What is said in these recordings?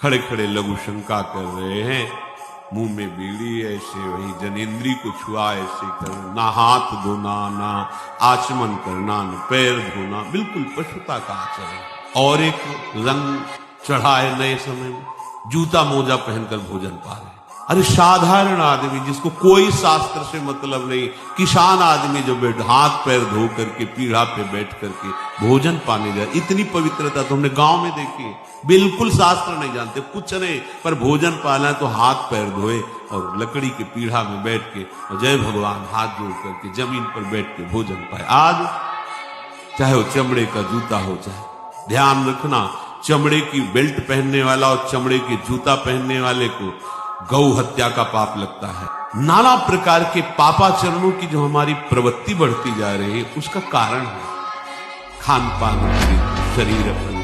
खड़े खड़े लघु शंका कर रहे हैं। मुंह में बीड़ी ऐसे, वही जनेन्द्री को छुआ ऐसे कर, ना हाथ धोना, ना आचमन करना, ना पैर धोना, बिल्कुल पशुता का आचरण। और एक रंग चढ़ा है नए समय में, जूता मोजा पहनकर भोजन पा रहे। अरे साधारण आदमी जिसको कोई शास्त्र से मतलब नहीं, किसान आदमी जो हाथ पैर धो करके पीढ़ा पे बैठ करके भोजन पाने जाए, इतनी पवित्रता तो हमने गांव में देखी है। बिल्कुल शास्त्र नहीं जानते, कुछ नहीं, पर भोजन पाना है तो हाथ पैर धोए और लकड़ी के पीढ़ा में बैठ के और जय भगवान हाथ जोड़ करके जमीन पर बैठ के भोजन पाए। आज चाहे वो चमड़े का जूता हो, चाहे ध्यान रखना, चमड़े की बेल्ट पहनने वाला और चमड़े के जूता पहनने वाले को गौ हत्या का पाप लगता है। नाना प्रकार के पापाचरणों की जो हमारी प्रवृत्ति बढ़ती जा रही है, उसका कारण है खान पान, शरीर अपन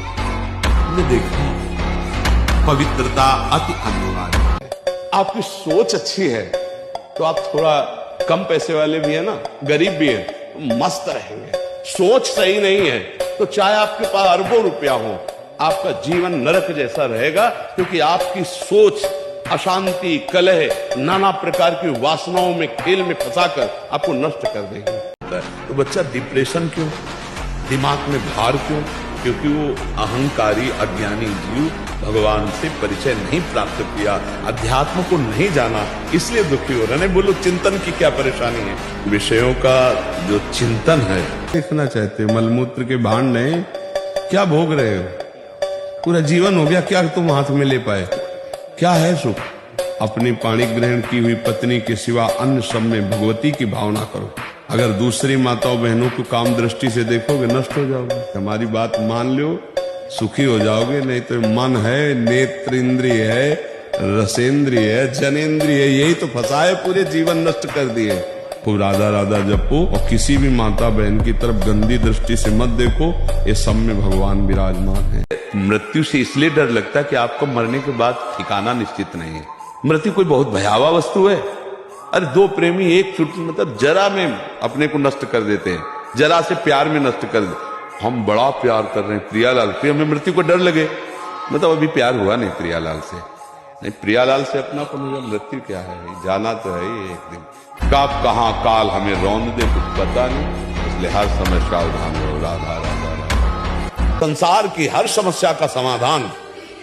ने देखा। पवित्रता अति अनिवार्य है। आपकी सोच अच्छी है तो आप थोड़ा कम पैसे वाले भी है ना, गरीब भी है तो मस्त रहेंगे। सोच सही नहीं है तो चाहे आपके पास अरबों रुपया हो, आपका जीवन नरक जैसा रहेगा, क्योंकि आपकी सोच अशांति, कलह, नाना प्रकार की वासनाओं में, खेल में फंसाकर आपको नष्ट कर देंगे। तो बच्चा डिप्रेशन क्यों, दिमाग में भार क्यों? क्योंकि वो अहंकारी अज्ञानी जीव भगवान से परिचय नहीं प्राप्त किया, अध्यात्म को नहीं जाना, इसलिए दुखी हो रहे हैं। बोलो चिंतन की क्या परेशानी है? विषयों का जो चिंतन है, देखना चाहते हो, मलमूत्र के भांड नहीं, क्या भोग रहे हो? पूरा जीवन हो गया, क्या तुम हाथ में ले पाए? क्या है सुख? अपनी पाणी ग्रहण की हुई पत्नी के सिवा अन्य सब में भगवती की भावना करो। अगर दूसरी माताओं बहनों को काम दृष्टि से देखोगे, नष्ट हो जाओगे। हमारी बात मान लो, सुखी हो जाओगे। नहीं तो मन है, नेत्र इंद्रिय है, रसेंद्रिय है, जनेन्द्रिय है, यही तो फंसाए, पूरे जीवन नष्ट कर दिए। खूब राधा राधा जपो और किसी भी माता बहन की तरफ गंदी दृष्टि से मत देखो, ये सब में भगवान विराजमान है। मृत्यु से इसलिए डर लगता है कि आपको मरने के बाद ठिकाना निश्चित नहीं है। मृत्यु कोई बहुत भयावह वस्तु है। अरे दो प्रेमी एक चुटकी, मतलब जरा में अपने को नष्ट कर देते हैं, जरा से प्यार में नष्ट कर देते। हम बड़ा प्यार कर रहे हैं प्रियालाल, फिर हमें मृत्यु को डर लगे, मतलब अभी प्यार हुआ नहीं प्रियालाल से, नहीं प्रियालाल से अपना को मुझे मृत्यु क्या है, जाना तो है ही एक दिन। कब कहाँ काल हमें रौंद दे कुछ पता नहीं, इसलिए हर समय सावधान रहो। राधा राधा राधा। संसार की हर समस्या का समाधान,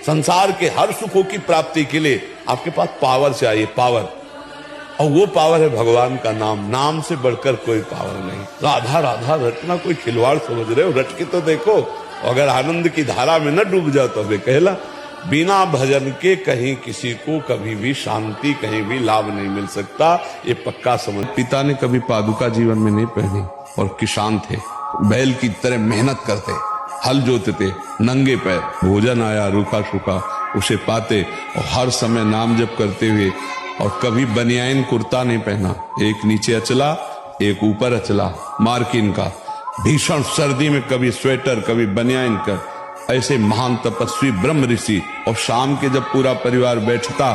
संसार के हर सुखों की प्राप्ति के लिए आपके पास पावर चाहिए, पावर। और वो पावर है भगवान का नाम। नाम से बढ़कर कोई पावर नहीं। राधा राधा रटना कोई खिलवाड़ समझ रहे हो? रट के तो देखो, अगर आनंद की धारा में न डूब जाओ तो कहला बिना भजन के कहीं किसी को कभी भी शांति, कहीं भी लाभ नहीं मिल सकता, ये पक्का समझ। पिता ने कभी पादुका जीवन में नहीं पहनी और किसान थे, बैल की तरह मेहनत करते, हल जोतते, नंगे पैर, भोजन आया रूखा सूखा उसे पाते और हर समय नाम जप करते हुए, और कभी बनियाइन कुर्ता नहीं पहना, एक नीचे अचला एक ऊपर अचला मार्किन का, भीषण सर्दी में कभी स्वेटर कभी बनियाइन कर, ऐसे महान तपस्वी ब्रह्म ऋषि। और शाम के जब पूरा परिवार बैठता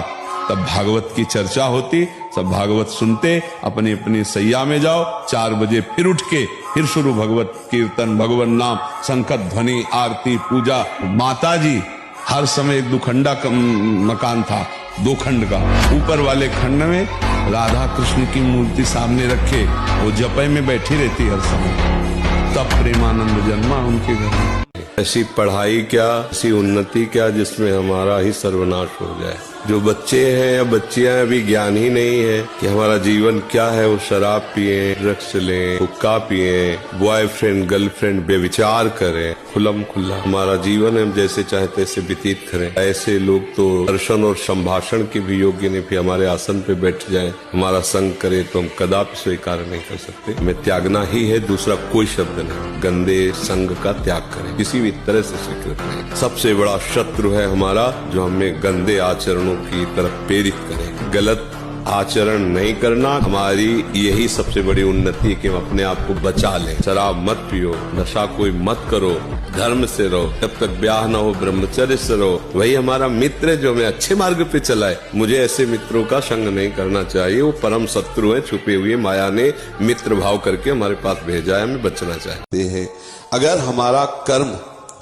तब भागवत की चर्चा होती, सब भागवत सुनते, अपनी अपनी सैया में जाओ, 4 बजे फिर उठ के फिर शुरू भगवत कीर्तन, भगवान नाम, शंखत ध्वनि, आरती, पूजा। माताजी हर समय एक दुखंडा का मकान था, 2 खंड का, ऊपर वाले खंड में राधा कृष्ण की मूर्ति सामने रखे, वो जपय में बैठी रहती हर समय। तब प्रेमानंद जन्मा उनके घर में। ऐसी पढ़ाई क्या, ऐसी उन्नति क्या जिसमें हमारा ही सर्वनाश हो जाए। जो बच्चे हैं या बच्चियां अभी ज्ञान ही नहीं है कि हमारा जीवन क्या है, वो शराब पिए, ड्रग्स लें, हुक्का पिए, बॉयफ्रेंड गर्लफ्रेंड बेविचार करें, खुलम खुल्ला हमारा जीवन हम जैसे चाहे तैसे व्यतीत करें। ऐसे लोग तो दर्शन और संभाषण के भी योग्य नहीं, फिर हमारे आसन पे बैठ जाएं, हमारा संग करे तो हम कदापि स्वीकार नहीं कर सकते। हमें त्यागना ही है, दूसरा कोई शब्द नहीं। गंदे संग का त्याग करें, किसी भी तरह से स्वीकृत नहीं। सबसे बड़ा शत्रु है हमारा जो हमें गंदे आचरणों की तरफ प्रेरित करें। गलत आचरण नहीं करना हमारी यही सबसे बड़ी उन्नति है कि हम अपने आप को बचा लें। शराब मत पियो, नशा कोई मत करो, धर्म से रहो, जब तक ब्याह न हो ब्रह्मचर्य से रहो। वही हमारा मित्र है जो हमें अच्छे मार्ग पे चलाए। मुझे ऐसे मित्रों का संग नहीं करना चाहिए, वो परम शत्रु है, छुपे हुए माया ने मित्र भाव करके हमारे पास भेजा है, हमें बचना चाहिए। अगर हमारा कर्म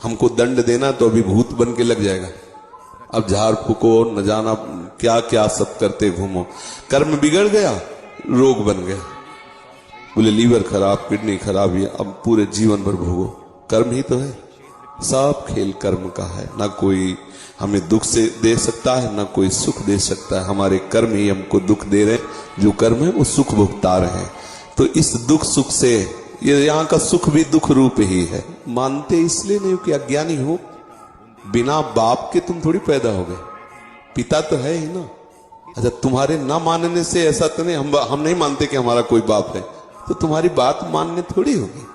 हमको दंड देना तो अभी भूत बन के लग जाएगा, अब झाड़ फूको, न जाना क्या क्या सब करते घूमो, कर्म बिगड़ गया, रोग बन गया। बोले लीवर खराब, किडनी खराब, ये अब पूरे जीवन भर भोगो। कर्म ही तो है, सब खेल कर्म का है। ना कोई हमें दुख से दे सकता है, ना कोई सुख दे सकता है। हमारे कर्म ही हमको दुख दे रहे हैं, जो कर्म है वो सुख भुगता रहे हैं। तो इस दुख सुख से, ये यहाँ का सुख भी दुख रूप ही है। मानते इसलिए नहीं कि अज्ञानी हो, बिना बाप के तुम थोड़ी पैदा हो गए, पिता तो है ही ना। अच्छा, तुम्हारे ना मानने से ऐसा तो नहीं, हम नहीं मानते कि हमारा कोई बाप है, तो तुम्हारी बात मानने थोड़ी होगी।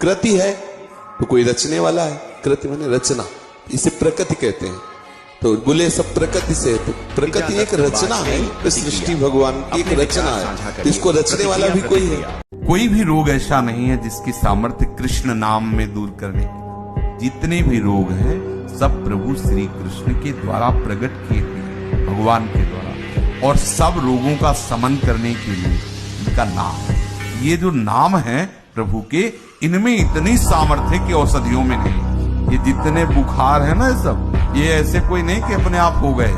कृति है तो कोई रचने वाला है, कृति माने रचना, इसे प्रकृति कहते हैं। तो बोले सब प्रकृति से, तो प्रकृति एक रचना है, सृष्टि भगवान की एक रचना है, तो इसको रचने वाला भी कोई है। कोई भी रोग ऐसा नहीं है जिसकी सामर्थ्य कृष्ण नाम में दूर करने की। जितने भी रोग हैं सब प्रभु श्री कृष्ण के द्वारा प्रकट किए हुए भगवान के द्वारा, और सब रोगों का समन करने के लिए इनका नाम है। ये जो नाम है प्रभु के, इनमें इतनी सामर्थ्य की औषधियों में नहीं। ये जितने बुखार है ना, ये ऐसे कोई नहीं कि अपने आप हो गए,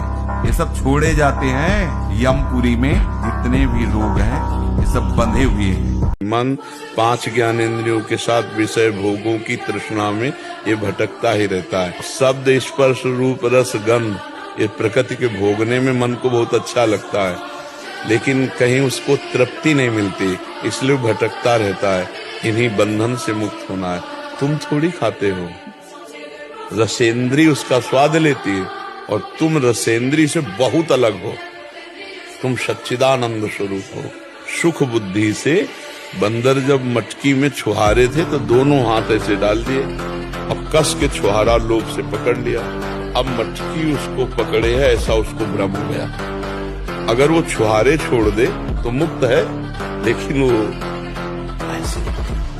ये सब छोड़े जाते हैं। यमपुरी में जितने भी रोग हैं ये सब बंधे हुए हैं। मन 5 ज्ञानेंद्रियों के साथ विषय भोगों की तृष्णा में ये भटकता ही रहता है। शब्द, स्पर्श, रूप, रस, गंध, ये प्रकृति के भोगने में मन को बहुत अच्छा लगता है, लेकिन कहीं उसको तृप्ति नहीं मिलती, इसलिए भटकता रहता है। इन्हीं बंधन से मुक्त होना है। तुम थोड़ी खाते हो, रसेंद्री उसका स्वाद लेती है, और तुम रसेंद्री से बहुत अलग हो। तुम सच्चिदानंद स्वरूप हो। सुख बुद्धि से बंदर जब मटकी में छुहारे थे तो दोनों हाथ ऐसे डाल दिए, अब कस के छुहारा लोभ से पकड़ लिया, अब मटकी उसको पकड़े है, ऐसा उसको भ्रम हो गया। अगर वो छुहारे छोड़ दे तो मुक्त है, लेकिन वो ऐसे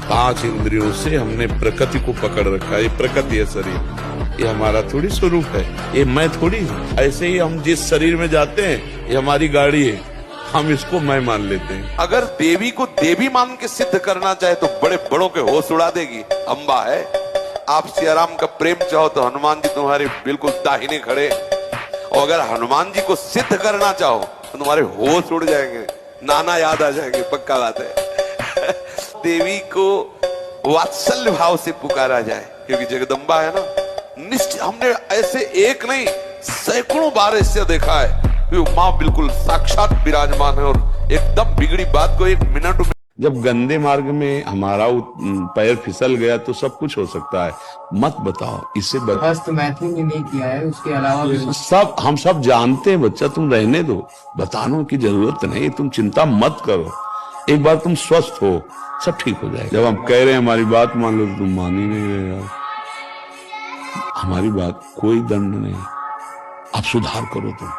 5 इंद्रियों से हमने प्रकृति को पकड़ रखा है। ये प्रकृति है शरीर, ये हमारा थोड़ी स्वरूप है, ये मैं थोड़ी हूँ। ऐसे ही हम जिस शरीर में जाते हैं, ये हमारी गाड़ी है, हम इसको मैं मान लेते हैं। अगर देवी को देवी मान के सिद्ध करना चाहे तो बड़े बड़ों के होश उड़ा देगी। अंबा है, आप सियाराम का प्रेम चाहो तो हनुमान जी तुम्हारे बिल्कुल दाहिने खड़े, और अगर हनुमान जी को सिद्ध करना चाहो तो तुम्हारे होश उड़ जाएंगे, नाना याद आ जाएंगे, पक्का बात है। देवी को वात्सल्य भाव से पुकारा जाए, क्योंकि जगदम्बा है ना, निश्चित। हमने ऐसे एक नहीं सैकड़ों बार इससे देखा है, माँ बिल्कुल साक्षात विराजमान है, और एकदम बिगड़ी बात को 1 मिनट में। जब गंदे मार्ग में हमारा पैर फिसल गया तो सब कुछ हो सकता है। मत बताओ, इससे फर्स्ट मैथिली में नहीं किया है, उसके अलावा भी सब हम सब जानते हैं। बच्चा तुम रहने दो, बताने की जरूरत नहीं, तुम चिंता मत करो। एक बार तुम स्वस्थ हो, सब ठीक हो जाएगा। जब हम कह रहे हैं हमारी बात मान लो, तो तुम मान ही नहीं रहे यार। हमारी बात कोई दंड नहीं, आप सुधार करो। तुम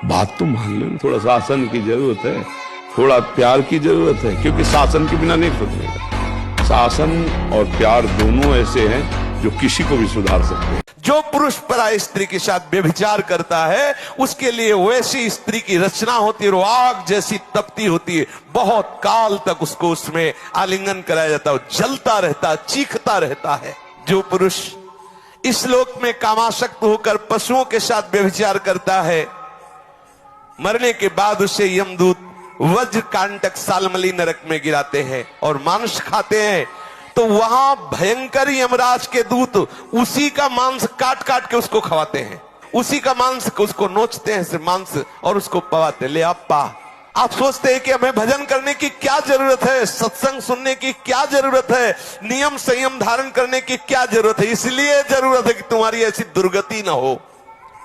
बात तो मान लो, थोड़ा शासन की जरूरत है, थोड़ा प्यार की जरूरत है, क्योंकि शासन के बिना नहीं सुधरेगा। शासन और प्यार दोनों ऐसे हैं जो किसी को भी सुधार सकते हैं। जो पुरुष पराई स्त्री के साथ व्यभिचार करता है, उसके लिए वैसी स्त्री की रचना होती है, और आग जैसी तपती होती है। बहुत काल तक उसको उसमें आलिंगन कराया जाता है, जलता रहता है, चीखता रहता है। जो पुरुष इस लोक में कामासक्त होकर पशुओं के साथ व्यभिचार करता है, मरने के बाद उसे यमदूत वज्र कांटक सालमली नरक में गिराते हैं और मांस खाते हैं। तो वहां भयंकर यमराज के दूत उसी का मांस काट काट के उसको खवाते हैं, उसी का मांस उसको नोचते हैं मांस, और उसको पवाते। ले आप सोचते हैं कि हमें भजन करने की क्या जरूरत है, सत्संग सुनने की क्या जरूरत है, नियम संयम धारण करने की क्या जरूरत है? इसलिए जरूरत है कि तुम्हारी ऐसी दुर्गति ना हो।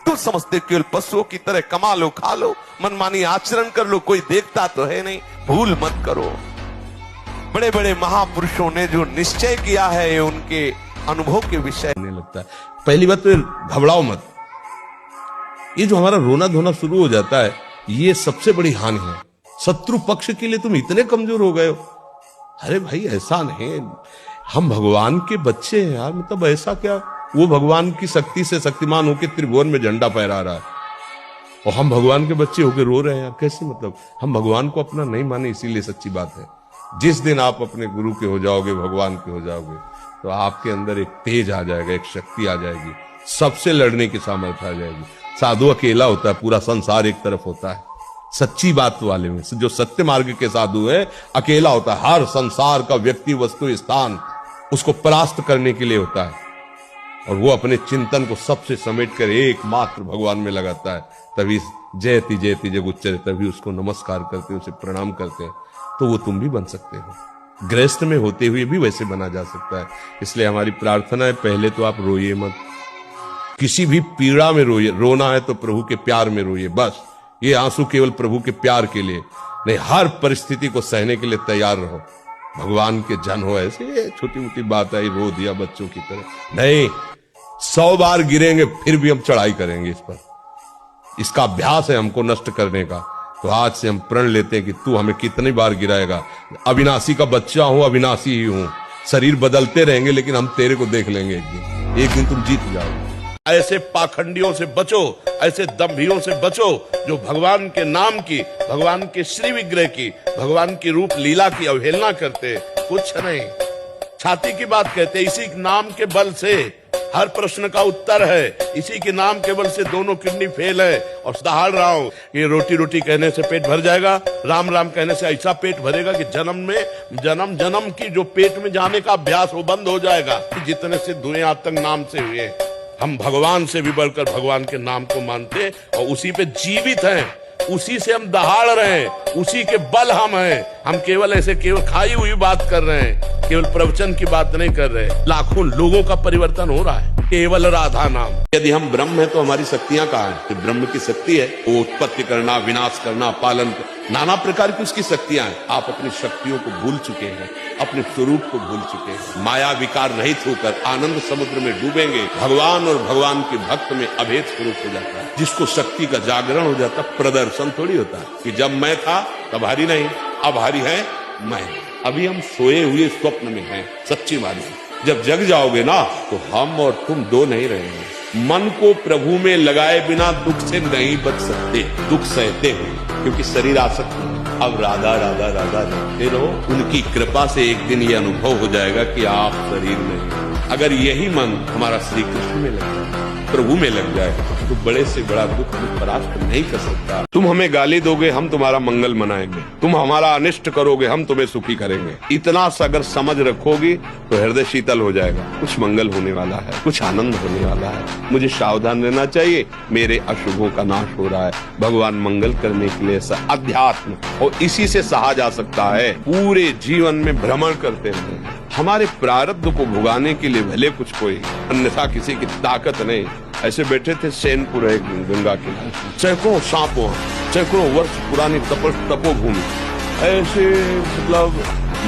तुम समझते केवल पशुओं की तरह कमा लो, खा लो, मनमानी आचरण कर लो, कोई देखता तो है नहीं। भूल मत करो। बड़े बड़े महापुरुषों ने जो निश्चय किया है, ये उनके अनुभव के विषय लगता है। पहली बात तो घबराओ मत। ये जो हमारा रोना धोना शुरू हो जाता है, ये सबसे बड़ी हानि है। शत्रु पक्ष के लिए तुम इतने कमजोर हो गए हो। अरे भाई ऐसा नहीं, हम भगवान के बच्चे हैं यार। मतलब ऐसा क्या, वो भगवान की शक्ति से शक्तिमान होकर त्रिभुवन में झंडा फहरा रहा है, और हम भगवान के बच्चे होकर रो रहे हैं यार। कैसे? मतलब हम भगवान को अपना नहीं माने, इसीलिए सच्ची बात है। जिस दिन आप अपने गुरु के हो जाओगे, भगवान के हो जाओगे, तो आपके अंदर एक तेज आ जाएगा, एक शक्ति आ जाएगी, सबसे लड़ने की सामर्थ्य आ जाएगी। साधु अकेला होता है, पूरा संसार एक तरफ होता है। सच्ची बात वाले में जो सत्य मार्ग के साधु है, अकेला होता है। हर संसार का व्यक्ति, वस्तु, स्थान उसको परास्त करने के लिए होता है, और वो अपने चिंतन को सबसे समेट कर एकमात्र भगवान में लगाता है। तभी जयति जयति जग उच्चरे, तभी उसको नमस्कार करते, उसे प्रणाम करते हैं। तो वो तुम भी बन सकते हो। गृहस्थ में होते हुए भी वैसे बना जा सकता है। इसलिए हमारी प्रार्थना है, पहले तो आप रोइए मत, किसी भी पीड़ा में रोइए। रोना है तो प्रभु के प्यार में रोइए, बस। ये आंसू केवल प्रभु के प्यार के लिए नहीं, हर परिस्थिति को सहने के लिए तैयार रहो। भगवान के जन हो, ऐसे छोटी मोटी बात आई रो दिया बच्चों की तरह नहीं। 100 बार गिरेंगे फिर भी हम चढ़ाई करेंगे इस पर। इसका अभ्यास है हमको नष्ट करने का। तो आज से हम प्रण लेते हैं कि तू हमें कितनी बार गिराएगा। अविनाशी का बच्चा हूं, अविनाशी ही हूं। शरीर बदलते रहेंगे लेकिन हम तेरे को देख लेंगे एक दिन तुम जीत जाओगे। ऐसे पाखंडियों से बचो, ऐसे दंभियों से बचो जो भगवान के नाम की, भगवान के श्री विग्रह की, भगवान की रूप लीला की अवहेलना करते। कुछ नहीं, छाती की बात कहते। इसी नाम के बल से हर प्रश्न का उत्तर है। इसी के नाम के बल से दोनों किडनी फेल है। और दहाड़ रहा हूं, ये रोटी रोटी कहने से पेट भर जाएगा, राम राम कहने से ऐसा पेट भरेगा कि जन्म जन्म की जो पेट में जाने का अभ्यास वो बंद हो जाएगा। जितने सिद्ध हुए आज तक नाम से हुए, हम भगवान से भी बढ़कर भगवान के नाम को मानते और उसी पे जीवित हैं, उसी से हम दहाड़ रहे हैं, उसी के बल हम हैं। हम केवल ऐसे केवल खाई हुई बात कर रहे हैं, केवल प्रवचन की बात नहीं कर रहे। लाखों लोगों का परिवर्तन हो रहा है केवल राधा नाम। यदि हम ब्रह्म है तो हमारी शक्तियां कहाँ हैं? तो ब्रह्म की शक्ति है वो उत्पत्ति करना, विनाश करना, पालन करना, नाना प्रकार की उसकी शक्तियां हैं। आप अपनी शक्तियों को भूल चुके हैं, अपने स्वरूप को भूल चुके हैं। माया विकार रहित होकर आनंद समुद्र में डूबेंगे। भगवान और भगवान के भक्त में अभेद स्वरूप हो जाता है। जिसको शक्ति का जागरण हो जाता, प्रदर्शन थोड़ी होता है कि जब मैं था तब हरि नहीं, अब हरि है मैं। अभी हम सोए हुए स्वप्न में हैं। सच्ची बात है, जब जग जाओगे ना तो हम और तुम दो नहीं रहेंगे। मन को प्रभु में लगाए बिना दुख से नहीं बच सकते। दुख सहते हैं क्योंकि शरीर आसक्त है। अब राधा राधा राधा रहते रहो, उनकी कृपा से एक दिन ये अनुभव हो जाएगा कि आप शरीर नहीं। अगर यही मन हमारा श्री कृष्ण में लग जाए, प्रभु में लग जाए, तो बड़े से बड़ा दुख परास्त नहीं कर सकता। तुम हमें गाली दोगे, हम तुम्हारा मंगल मनाएंगे। तुम हमारा अनिष्ट करोगे, हम तुम्हें सुखी करेंगे। इतना सा अगर समझ रखोगी तो हृदय शीतल हो जाएगा। कुछ मंगल होने वाला है, कुछ आनंद होने वाला है। मुझे सावधान रहना चाहिए, मेरे अशुभों का नाश हो रहा है। भगवान मंगल करने के लिए अध्यात्म, और इसी से सहा जा सकता है। पूरे जीवन में भ्रमण करते रहे, हमारे प्रारब्ध को भुगाने के लिए भले कुछ कोई, अन्यथा किसी की ताकत नहीं। ऐसे बैठे थे सैनपुर है गंगा के, सैकड़ों सांपों, सैकड़ों वर्ष पुरानी तपोभूमि, ऐसे मतलब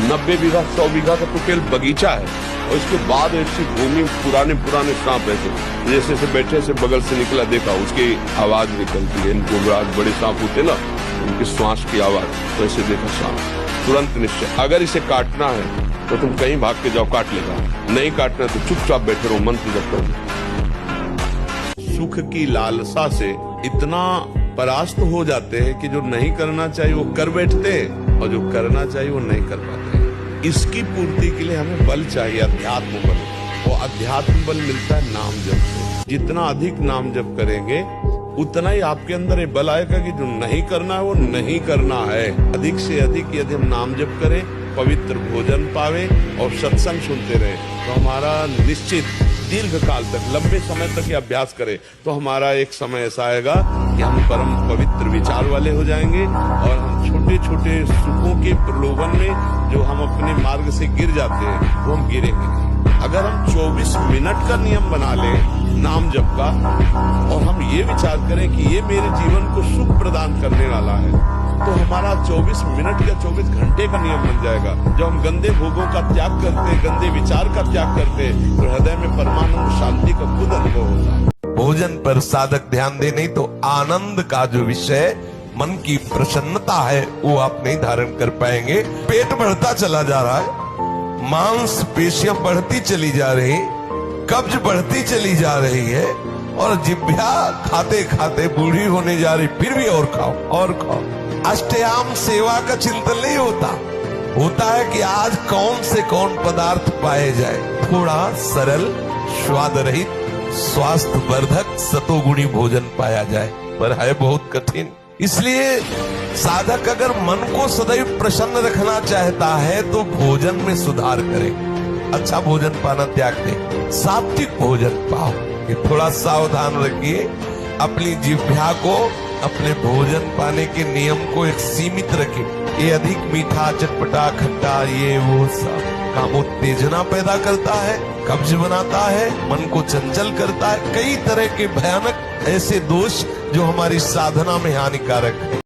90 बीघा 100 बीघा का तो केवल बगीचा है। और इसके बाद ऐसी भूमि, पुराने सांप ऐसे जैसे से बैठे से बगल से निकला, देखा उसकी आवाज निकलती है। इनको बड़े सांप होते ना, उनकी श्वास की आवाज, तो ऐसे देखा सांप, तुरंत निश्चय अगर इसे काटना है तो तुम कहीं भाग के जाओ, काट लेगा। नहीं काटना तो चुपचाप बैठे रहो, मंत्र जप करो। सुख की लालसा से इतना परास्त हो जाते हैं कि जो नहीं करना चाहिए वो कर बैठते हैं, और जो करना चाहिए वो नहीं कर पाते। इसकी पूर्ति के लिए हमें बल चाहिए, अध्यात्म बल। और अध्यात्म बल मिलता है नाम जप से। जितना अधिक नाम जप करेंगे उतना ही आपके अंदर ये बल आएगा कि जो नहीं करना है वो नहीं करना है। अधिक से अधिक यदि हम नाम जप करें, पवित्र भोजन पावे और सत्संग सुनते रहे, तो हमारा निश्चित दीर्घ काल तक, लंबे समय तक ये अभ्यास करें तो हमारा एक समय ऐसा आएगा कि हम परम पवित्र विचार वाले हो जाएंगे। और हम छोटे छोटे सुखों के प्रलोभन में जो हम अपने मार्ग से गिर जाते हैं वो हम गिरेंगे। अगर हम 24 मिनट का नियम बना लें नाम जप का, और हम ये विचार करें कि ये मेरे जीवन को सुख प्रदान करने वाला है, तो हमारा 24 मिनट या 24 घंटे का नियम बन जाएगा। जब हम गंदे भोगों का त्याग करते, गंदे विचार का त्याग करते, तो हृदय में परमानंद शांति का खुद अनुभव होता है। भोजन पर साधक ध्यान दे, नहीं तो आनंद का जो विषय, मन की प्रसन्नता है, वो आप नहीं धारण कर पाएंगे। पेट बढ़ता चला जा रहा है, मांस पेशियां बढ़ती चली जा रही, कब्ज बढ़ती चली जा रही है, और जिह्वा खाते खाते बूढ़ी होने जा रही, फिर भी और खाओ और खाओ। अष्टयाम सेवा का चिंतन नहीं होता है कि आज कौन से कौन पदार्थ पाए जाए। थोड़ा सरल, स्वाद रहित, स्वास्थ्य वर्धक सतोगुणी भोजन पाया जाए, पर है बहुत कठिन। इसलिए साधक अगर मन को सदैव प्रसन्न रखना चाहता है तो भोजन में सुधार करे, अच्छा भोजन पाना त्याग दे, सात्विक भोजन पाओ। ये थोड़ा सावधान रखिए, अपनी जिह्वा को, अपने भोजन पाने के नियम को एक सीमित रखिए। ये अधिक मीठा, चटपटा, खट्टा, ये वो सब कामोत्तेजना पैदा करता है, कब्ज बनाता है, मन को चंचल करता है, कई तरह के भयानक ऐसे दोष जो हमारी साधना में हानिकारक है।